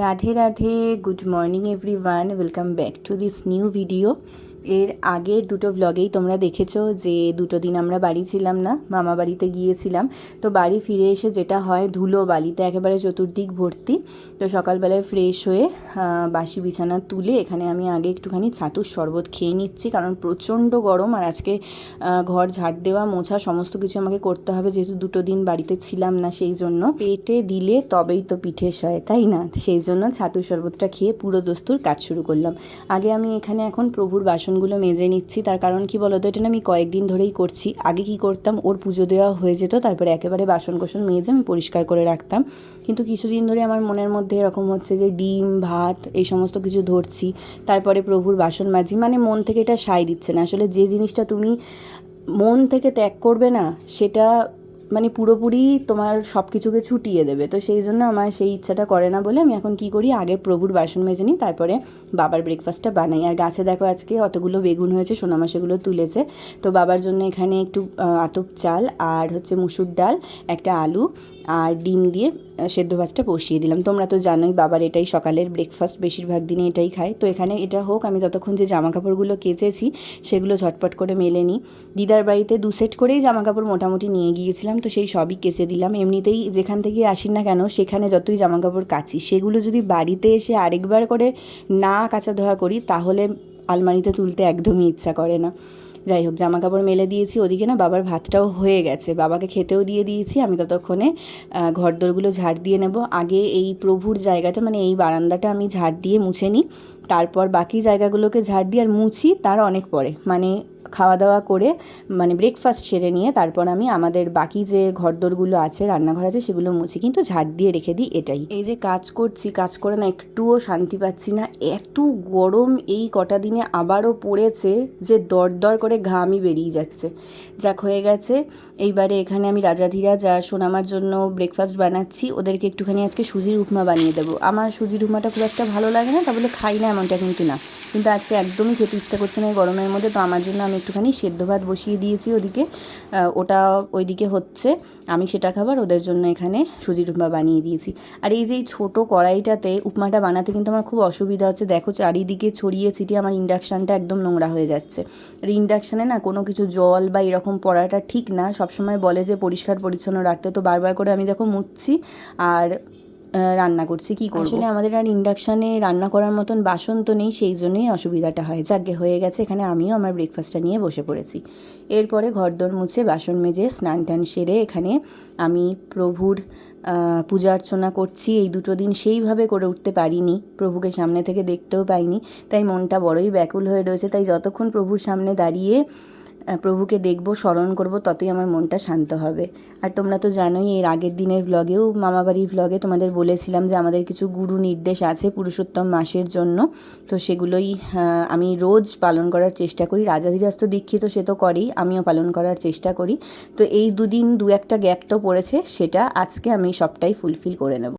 Radhe Radhe, good morning everyone, welcome back to this new video. এর আগের দুটো ব্লগেই তোমরা দেখেছো যে দুটো দিন আমরা বাড়ি ছিলাম না, মামা বাড়িতে গিয়েছিলাম। তো বাড়ি ফিরে এসে যেটা হয়, ধুলো বালিতে একেবারে চতুর্দিক ভর্তি। তো সকালবেলায় ফ্রেশ হয়ে বাসি বিছানা তুলে এখানে আমি আগে একটুখানি ছাতুর শরবত খেয়ে নিচ্ছি, কারণ প্রচণ্ড গরম। আর আজকে ঘর ঝাড় দেওয়া, মোছা সমস্ত কিছু আমাকে করতে হবে, যেহেতু দুটো দিন বাড়িতে ছিলাম না। সেই জন্য পেটে দিলে তবেই তো পিঠে সয়, তাই না? সেই জন্য ছাতুর শরবতটা খেয়ে পুরো দস্তুর কাজ শুরু করলাম। আগে আমি এখানে এখন প্রভুর বাসনগুলো মেজে নিচ্ছি। তার কারণ কি বলতো, এটা না আমি কয়েকদিন ধরেই করছি। আগে কি করতাম, ওর পুজো দেওয়া হয়ে যেত, তারপরে একেবারে বাসন কোসন মেজে আমি পরিষ্কার করে রাখতাম। কিন্তু কিছুদিন ধরে আমার মনের মধ্যে এরকম হচ্ছে যে ডিম ভাত এই সমস্ত কিছু ধরছি, তারপরে প্রভুর বাসন মাজি, মানে মন থেকে এটা সায় দিচ্ছে না। আসলে যে জিনিসটা তুমি মন থেকে ত্যাগ করবে না, সেটা মানে পুরোপুরি তোমার সব কিছুকে ছুটিয়ে দেবে। তো সেই জন্য আমার সেই ইচ্ছাটা করে না বলে আমি এখন কি করি, আগে প্রভুর বাসন মেজে নিই, তারপরে বাবার ব্রেকফাস্টটা বানাই। আর গাছে দেখো আজকে অতগুলো বেগুন হয়েছে, সোনামা সেগুলো তুলেছে। তো বাবার জন্য এখানে একটু আতপ চাল আর হচ্ছে মুসুর ডাল, একটা আলু আর ডিম দিয়ে সেদ্ধ ভাতটা বসিয়ে দিলাম। তোমরা তো জানোই বাবার এটাই সকালের ব্রেকফাস্ট, বেশিরভাগ দিনে এটাই খায়। তো এখানে এটা হোক, আমি ততক্ষণ যে জামা কাপড়গুলো কেচেছি সেগুলো ঝটপট করে মেলে নিই। দিদার বাড়িতে 2 সেট করেই জামা কাপড় মোটামুটি নিয়ে গিয়েছিলাম, তো সেই সবই কেচে দিলাম। এমনিতেই যেখান থেকে আসি না কেন, সেখানে যতই জামা কাপড় কাচি, সেগুলো যদি বাড়িতে এসে আরেকবার করে না কাচা ধোয়া করি, তাহলে আলমারিতে তুলতে একদমই ইচ্ছা করে না। যাই হোক, জামা কাপড় মেলে দিয়েছি। ওদিকে না বাবার ভাতটাও হয়ে গেছে, বাবাকে খেতেও দিয়ে দিয়েছি। আমি ততক্ষণে ঘরদোরগুলো ঝাড় দিয়ে নেব। আগে এই প্রভুর জায়গাটা, মানে এই বারান্দাটা আমি ঝাড় দিয়ে মুছে নিই, তারপর বাকি জায়গাগুলোকে ঝাড় দিয়ে আর মুছি তার অনেক পরে, মানে খাওয়া দাওয়া করে, মানে ব্রেকফাস্ট সেরে নিয়ে তারপর আমি আমাদের বাকি যে ঘরদোরগুলো আছে, রান্নাঘর আছে, সেগুলো মুছি, কিন্তু ঝাড় দিয়ে রেখে দিই। এটাই, এই যে কাজ করছি, কাজ করে না একটুও শান্তি পাচ্ছি না। এত গরম এই কটা দিনে আবারও পড়েছে যে দরদর করে ঘামই বেরিয়ে যাচ্ছে। যাক, হয়ে গেছে। এইবারে এখানে আমি রাজাধীরাজ আর সোনামার জন্য ব্রেকফাস্ট বানাচ্ছি। ওদেরকে একটুখানি আজকে সুজির উপমা বানিয়ে দেবো। আমার সুজির উপমাটা খুব একটা ভালো লাগে না, তা বলে খাই না এমনটা কিন্তু না, কিন্তু আজকে একদমই খেতে ইচ্ছা করছে না এই গরমের মধ্যে। তো আমার জন্য আমি একটুখানি সেদ্ধ ভাত বসিয়ে দিয়েছি ওদিকে, ওটা ওইদিকে হচ্ছে, আমি সেটা খাবার, ওদের জন্য এখানে সুজির উপমা বানিয়ে দিয়েছি। আর এই যে এই ছোটো কড়াইটাতে উপমাটা বানাতে কিন্তু আমার খুব অসুবিধা হচ্ছে। দেখো চারিদিকে ছড়িয়ে ছিটিয়ে আমার ইন্ডাকশানটা একদম নোংরা হয়ে যাচ্ছে। আর ইন্ডাকশানে না কোনো কিছু জল বা এরকম পড়াটা ঠিক না, সবসময় বলে যে পরিষ্কার পরিচ্ছন্ন রাখতে। তো বারবার করে আমি দেখো মুছছি আর রান্না করছি, কী করব। আসলে আমাদের আর ইন্ডাকশানে রান্না করার মতন বাসন তো নেই, সেই জন্যই অসুবিধাটা হয়। যাকে হয়ে গেছে, এখানে আমিও আমার ব্রেকফাস্টটা নিয়ে বসে পড়েছি। এরপরে ঘরদোর মুছে বাসন মেজে স্নান টান সেরে এখানে আমি প্রভুর পূজা অর্চনা করছি। এই দুটো দিন সেইভাবে করে উঠতে পারিনি, প্রভুকে সামনে থেকে দেখতেও পাইনি, তাই মনটা বড়ই ব্যাকুল হয়ে রয়েছে। তাই যতক্ষণ প্রভুর সামনে দাঁড়িয়ে প্রভুকে দেখবো, স্মরণ করব, ততই আমার মনটা শান্ত হবে। আর তোমরা তো জানোই, এর আগের দিনের ব্লগেও, মামাবাড়ির ব্লগে তোমাদের বলেছিলাম যে আমাদের কিছু গুরু নির্দেশ আছে পুরুষোত্তম মাসের জন্য। তো সেগুলোই আমি রোজ পালন করার চেষ্টা করি। রাজাধীরাজ তো দীক্ষিত, সে তো করেই, আমিও পালন করার চেষ্টা করি। তো এই দুদিন একটা গ্যাপ তো পড়েছে, সেটা আজকে আমি সবটাই ফুলফিল করে নেব।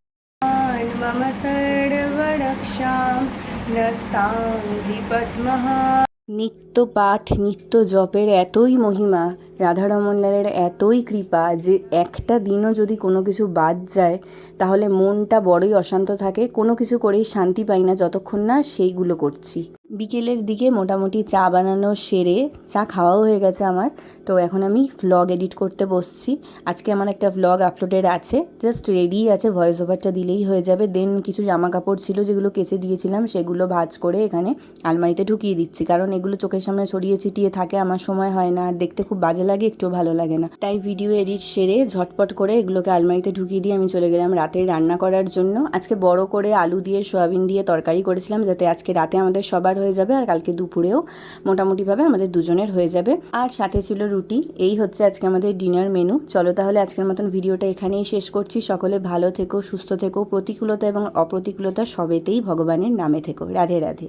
নিত্য পাঠ, নিত্য জপের এতই মহিমা, রাধারমণলালের এতই কৃপা যে একটা দিনও যদি কোনো কিছু বাদ যায়, তাহলে মনটা বড়ই অশান্ত থাকে। কোনো কিছু করেই শান্তি পাই না যতক্ষণ না সেইগুলো করছি। বিকেলের দিকে মোটামুটি চা বানানো সেরে, চা খাওয়াও হয়ে গেছে আমার। তো এখন আমি ভ্লগ এডিট করতে বসছি। আজকে আমার একটা ভ্লগ আপলোডের আছে, জাস্ট রেডি আছে, ভয়েস ওভারটা দিলেই হয়ে যাবে। দেন কিছু জামা কাপড় ছিল যেগুলো কেচে দিয়েছিলাম, সেগুলো ভাঁজ করে এখানে আলমারিতে ঢুকিয়ে দিচ্ছি, কারণ এগুলো চোখের সামনে ছড়িয়ে ছিটিয়ে থাকে, আমার সময় হয় না, আর দেখতে খুব বাজে লাগে, একটু ভালো লাগে না। তাই ভিডিও এডিট সেরে ঝটপট করে এগুলোকে আলমারিতে ঢুকিয়ে দিয়ে আমি চলে গেলাম রাতের রান্না করার জন্য। আজকে বড় করে আলু দিয়ে সয়াবিন দিয়ে তরকারি করেছিলাম, যাতে আজকে রাতে আমাদের সবার হয়ে যাবে, আর কালকে দুপুরেও মোটামুটিভাবে আমাদের দুজনের হয়ে যাবে। আর সাথে ছিল রুটি। এই হচ্ছে আজকে আমাদের ডিনার মেনু। চলো তাহলে আজকের মতন ভিডিওটা এখানেই শেষ করছি। সকলে ভালো থেকো, সুস্থ থেকো, প্রতিকূলতা এবং অপ্রতিকূলতা সবেতেই ভগবানের নামে থেকো। রাধে রাধে।